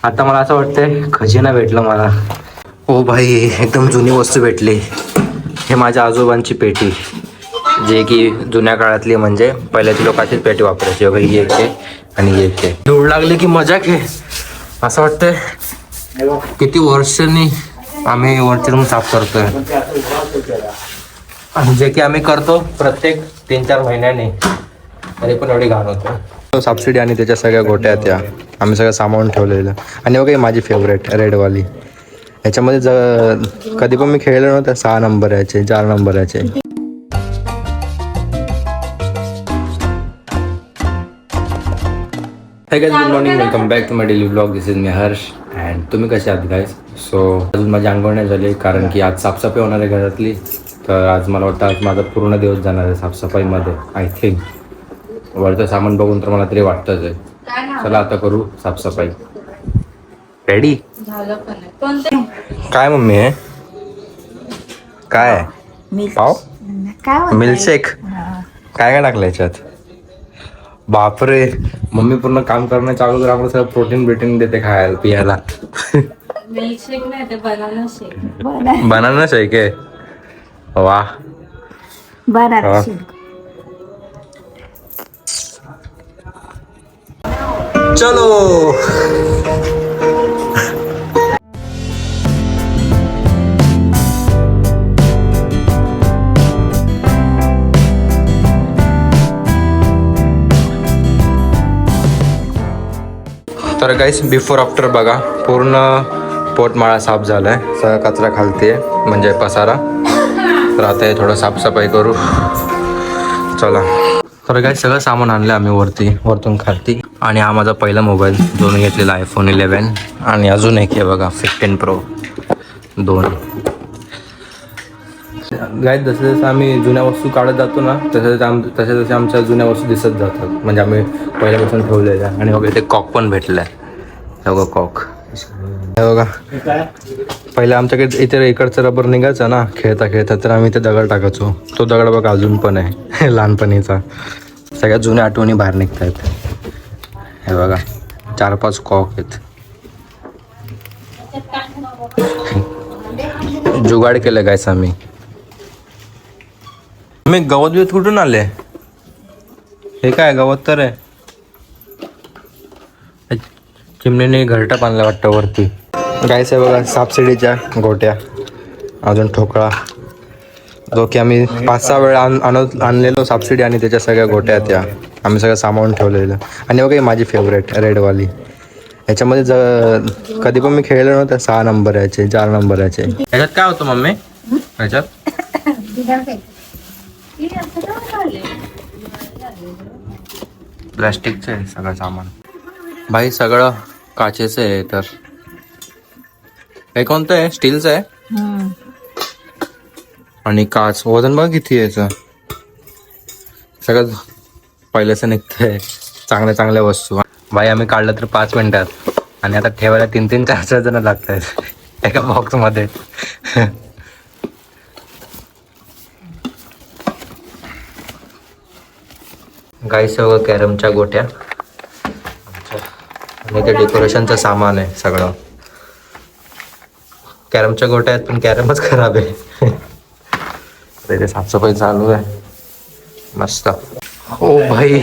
आता मला असं वाटतंय खजिना भेटलं मला. ओ भाई, एकदम जुनी वस्तू भेटली. हे माझ्या आजोबांची पेटी, जे की जुन्या काळातली, म्हणजे पहिल्याची लोक अशीच पेटी वापरायची. बघा, ही एक आहे आणि ही एक आहे. धूळ लागली की मजाक आहे. असं वाटतंय किती वर्षांनी आम्ही वरची रूम साफ करतोय, आणि जे की आम्ही करतो प्रत्येक 3-4 महिन्याने, तरी पण एवढी घाण होतं. सबसिडी आणि त्याच्या सगळ्या गोट्या त्या आम्ही सगळं सामावून ठेवलेलं. आणि बघा, माझी फेवरेट रेडवाली. ह्याच्यामध्ये कधी पण मी खेळलो नव्हतं. 6 नंबर याचे, 4 नंबर याचे. Hi guys, good morning, welcome back to my daily vlog. This is me Harsh and तुम्ही कसे आहात गाइस? सो अजून माझी अंघोळ नाही झाली, कारण की आज साफसफाई होणार आहे घरातली. तर आज मला वाटतं आज माझा पूर्ण दिवस जाणार आहे साफसफाईमध्ये. आय थिंक वरचं सामान बघून तर मला तरी वाटतंच आहे. चला आता करू साफसफाई. रेडी? काय मम्मी आहे? काय आहे? पाव? मिल्कशेक? काय काय टाकलं याच्यात? बापरे, मम्मी पूर्ण काम करणं चालू कर, आम्हाला सगळं प्रोटीन देते खायला पियाला. मिल्कशेक नाही, ते बनाना शेक. बनाना शेक आहे. वा, बनाना शेक. चलो. तर गाईस, बिफोर आफ्टर बघा. पूर्ण पोटमाळा साफ झालाय, सगळा कचरा खालते, म्हणजे पसारा. तर आता हे थोडं साफसफाई करू. चला. तर गाईस, सगळं सामान आणलं आम्ही वरतून खालती. आणि हा माझा पहिला मोबाईल, जो मी घेतलेला iPhone 11. आणि अजून एक आहे बघा, 15 Pro 2. गाईस, जसं आम्ही जुन्या वस्तू काढत जातो ना, तसे आमच्या जुन्या वस्तू दिसत जातात, म्हणजे आम्ही पहिल्यापासून ठेवलेल्या. आणि बघा, इथे कॉक पण भेटलाय. हे बघा कॉक. हे बघा, पहिलं आमच्याकडे इथे इकडचं रबर निघायचं ना खेळता, तर आम्ही इथे दगड टाकायचो. तो दगड बघा अजून पण आहे लहानपणीचा. सगळ्यात जुन्या आठवणी बाहेर निघत आहेत. हे बघा, 4-5 कॉक आहेत. जुगाड केलं गायस आम्ही. मी गवत बिवत कुठून आले? हे काय गवत तर आहे. चिमणीने घरटा बांधला वाटतं वरती. गायस, आहे बघा सबसिडीच्या गोट्या, अजून ठोकळा, जो की आम्ही 5-6 वेळा आणलेलो सबसिडी. आणि त्याच्या सगळ्या गोट्या त्या आम्ही सगळं सामावून ठेवलेलं. आणि बघा, माझी फेवरेट रेडवाली. ह्याच्यामध्ये कधी पण मी खेळलो नव्हतं. 6 नंबर याचे, 4 नंबर याचे. ह्याच्यात काय होतं मम्मी? ह्याच्यात प्लॅस्टिकचं आहे सगळं सामान. भाई, सगळं काचेचं आहे. तर हे कोणतं आहे? स्टीलचं आहे. आणि काच, वजन बघा किती आहे याचं. सगळं पहिल्याचं निघतंय. चांगल्या वस्तू. भाई, आम्ही काढलं तर 5 मिनिटात, आणि आता ठेवायला 3-3, 4-4 जण लागत आहेत एका बॉक्समध्ये. गाईस, सगळं कॅरमच्या गोट्या, आणि ते डेकोरेशनचं सामान आहे सगळं. कॅरमच्या गोट्या आहेत, पण कॅरमच खराब आहे. ते साफसफाई चालू आहे मस्त. ओ भाई,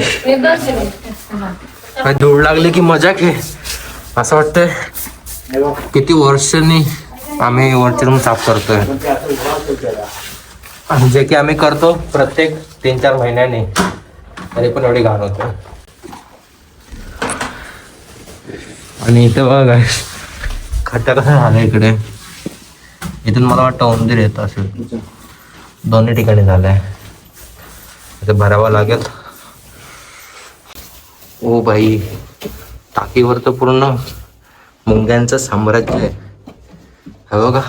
धूळ लागली की मजाक आहे. असं वाटतंय किती वर्षांनी आम्ही वरची रूम साफ करतोय, आणि जे की आम्ही करतो प्रत्येक 3-4 महिन्याने, तरी पण एवढी घाण होतं. आणि इथे बघा खड्डा कसा झाला इकडे. इथून मला वाटतं उंदीर येत असेल. दोन्ही ठिकाणी झालंय. इथे भरावं लागेल. ओ भाई, टाकीवर तर पूर्ण मुंग्यांचं साम्राज्य आहे. हे बघा.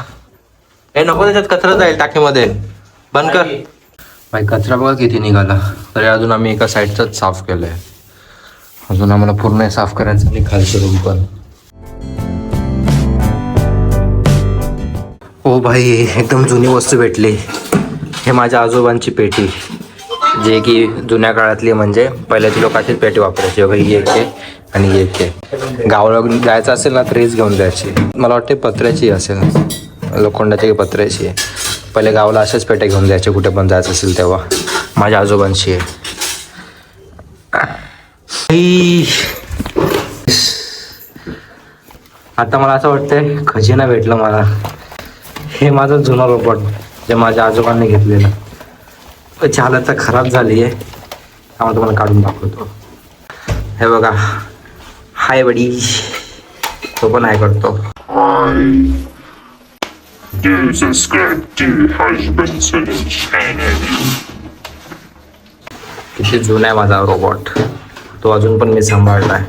हे नको, त्याच्यात कचरा जाईल टाकीमध्ये. बंद कर. भाई, कचरा बघा किती निघाला. तरी अजून आम्ही एका साईडचंच साफ केलंय. अजून आम्हाला पूर्ण साफ करायचं आणि खालचं रूम पण. ओ भाई, एकदम जुनी वस्तू भेटली. हे माझ्या आजोबांची पेटी, जे की जुन्या काळातली, म्हणजे पहिल्याची लोक अशीच पेटी वापरायची. बघा, ही एक आहे आणि ही एक आहे. गावाला जायचं असेल ना तरीच घेऊन जायची. मला वाटते पत्र्याची असेल, लोखंडाची की पत्र्याची आहे. पहिले गावाला अशाच पेट्या घेऊन जायचे कुठे पण जायचं असेल तेव्हा. माझ्या आजोबांची आहे. आता मला असं वाटतंय खजिना भेटलं मला. हे माझं जुनं रोबोट जे माझ्या आजोबांनी घेतलेलं. त्याची हालत तर खराब झाली आहे. त्यामुळे तुम्हाला काढून दाखवतो. हे बघा, हाय बडी, तो पण हाय करतो. किती जुना आहे माझा रोबोट. तो अजून पण मी सांभाळलाय.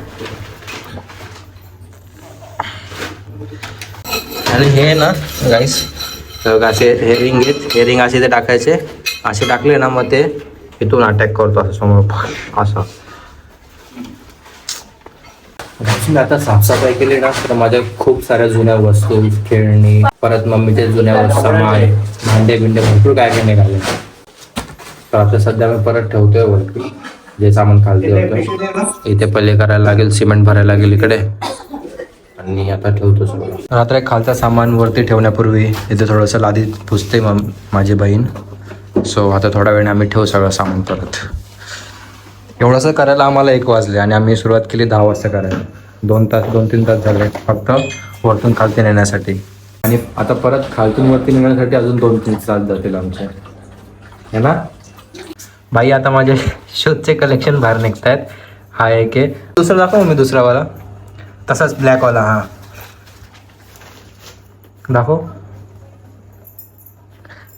आणि हे ना गाईस, असे हे रिंग आहेत. हे रिंग असे ते टाकायचे. असे टाकले ना मग ते इथून अटॅक करतो असं समोर असं. आता साफसफाई केली ना तर माझ्या खूप साऱ्या जुन्या वस्तू, खेळणी, परत मम्मीचे जुन्या सामान, भांडे बिंडे भरपूर काय काय निघाले. तर आता सध्या मी परत ठेवतोय वरती जे सामान खालती होतं. इथे पहिले करायला लागेल, सिमेंट भरायला लागेल इकडे. आणि आता ठेवतो सगळं. रात्र खालचा सामान वरती ठेवण्यापूर्वी इथे थोडंसं लादी पुसते माझी बहीण. सो आता थोड्या वेळाने आम्ही ठेवू सगळं सामान परत. एवढंसं करायला आम्हाला 1 वाजले आणि आम्ही सुरुवात केली 10 वाजता करायला. 2-3 तास झाले फक्त वरतून खालती नेण्यासाठी. आणि आता परत खालतून वरती नेण्यासाठी अजून 2-3 तास जातील आमचे, है ना बाई. आता माझे शूजचे कलेक्शन बाहेर निघत आहेत. हा एक आहे. दुसरा दाखव मी, दुसरावाला तसाच ब्लॅकवाला. हा दाखव.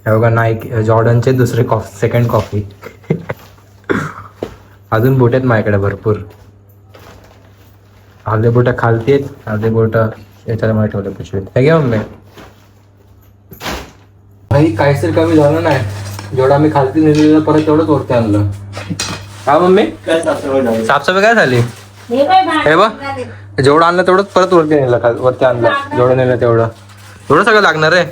हे बघा, नाईक जॉर्डनचे दुसरे सेकंड कॉफी. अजून बोट आहेत माझ्याकडे भरपूर. अर्धे बोट खालती आहेत, अर्धे बोट याच्यामध्ये ठेवले पिशवीत. हे घ्या मम्मी. भाई काहीच तरी कमी झालं नाही. जेवढं आम्ही खालती नेलेलं परत तेवढंच वरती आणलं. हा मम्मी, साफसफाई काय झाली? हे बघ, जेवढं आणलं तेवढंच परत वरती नेलं, वरती आणलं. जेवढं नेलं तेवढं सगळं लागणार आहे.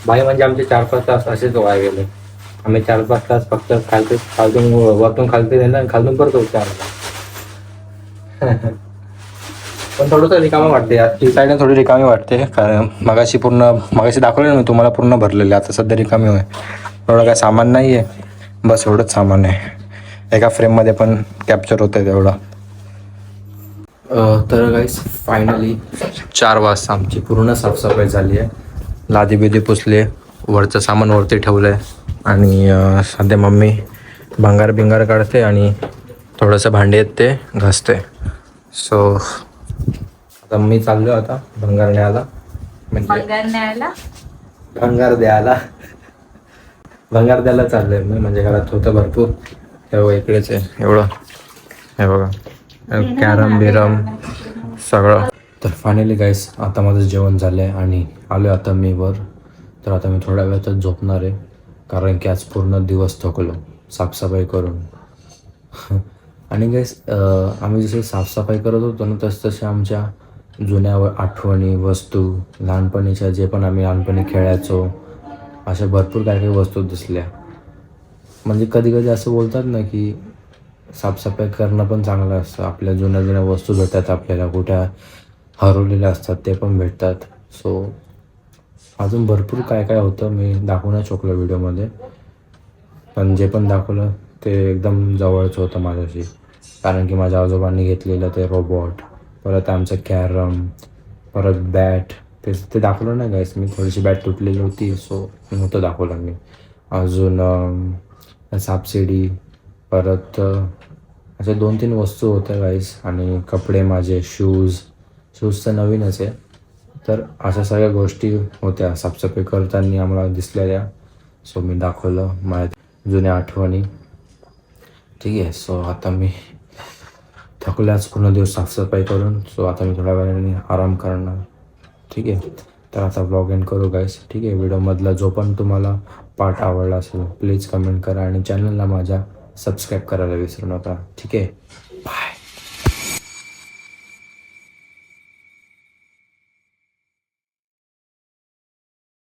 भाई म्हणजे आमचे 4-5 तास असेच वाया गेले. आम्ही 4-5 तास फक्त खालतून वरतून खालती नेलं आणि खालतून परत वरती आणलं. पण थोडंसं रिकामी वाटते. ती साईडने थोडी रिकामी वाटते, कारण मगाशी दाखवलं ना मी तुम्हाला, पूर्ण भरलेले. आता सध्या रिकामी होय. एवढं काय सामान नाही आहे, बस एवढंच सामान आहे. एका फ्रेममध्ये पण कॅप्चर होतं तेवढं. तर गाईस फायनली 4 वाजता आमची पूर्ण साफसफाई झाली आहे. लादी बिदी पुसली, वरचं सामान वरती ठेवलं आहे. आणि सध्या मम्मी भंगार काढते आणि थोडंसं भांडे आहेत ते घासते. सो आता मी चाललो आता भंगार न्यायला. भंगार द्यायला चाललोय मी. म्हणजे घरात होतं भरपूर, तेव्हा इकडेच आहे एवढं. हे बघा, कॅरम बिरम सगळं. तर फायनली गाईस आता माझं जेवण झालं आहे आणि आलो आता मी वर. तर आता मी थोड्या वेळातच झोपणार आहे, कारण की आज पूर्ण दिवस थकलो साफसफाई करून. आणि गाईस आम्ही जसे साफसफाई करत होतो ना, तसे आमच्या जुन्या आठवणी, वस्तू, लहानपणीच्या जे पण आम्ही लहानपणी खेळायचो, अशा भरपूर काही काही वस्तू दिसल्या. म्हणजे कधी कधी असं बोलतात ना की साफसफाई करणं पण चांगलं असतं. आपल्या जुन्या वस्तू भेटतात आपल्याला, कुठे हरवलेल्या असतात ते पण भेटतात. सो अजून भरपूर काय काय होतं मी दाखवू नाही शकलो व्हिडिओमध्ये. पण जे पण दाखवलं ते एकदम जवळचं होतं माझ्याशी, कारण की माझ्या आजोबांनी घेतलेलं ते रोबोट, परत आमचं कॅरम, परत बॅट, ते दाखवलं नाही गाईस मी. थोडीशी बॅट तुटलेली होती, सो नव्हतं दाखवलं मी. अजून सापशिडी, परत अशा 2-3 वस्तू होत्या गाईस. आणि कपडे माझे, शूज तर नवीनच आहे. तर अशा सगळ्या गोष्टी होत्या साफसफाई करताना आम्हाला दिसलेल्या. सो मी दाखवलं माझ्या जुन्या आठवणी. ठीक आहे. सो आता मी थकल्याच पूर्ण दिवस साफसफाई करून. सो आता मी थोड्या वेळाने आराम करणार. ठीक आहे. तर आता ब्लॉग एंड करू गाईस. ठीक आहे. व्हिडिओमधला जो पण तुम्हाला पार्ट आवडला असेल प्लीज कमेंट करा आणि चॅनलला माझ्या सबस्क्राईब करायला विसरू नका. ठीक आहे. बाय.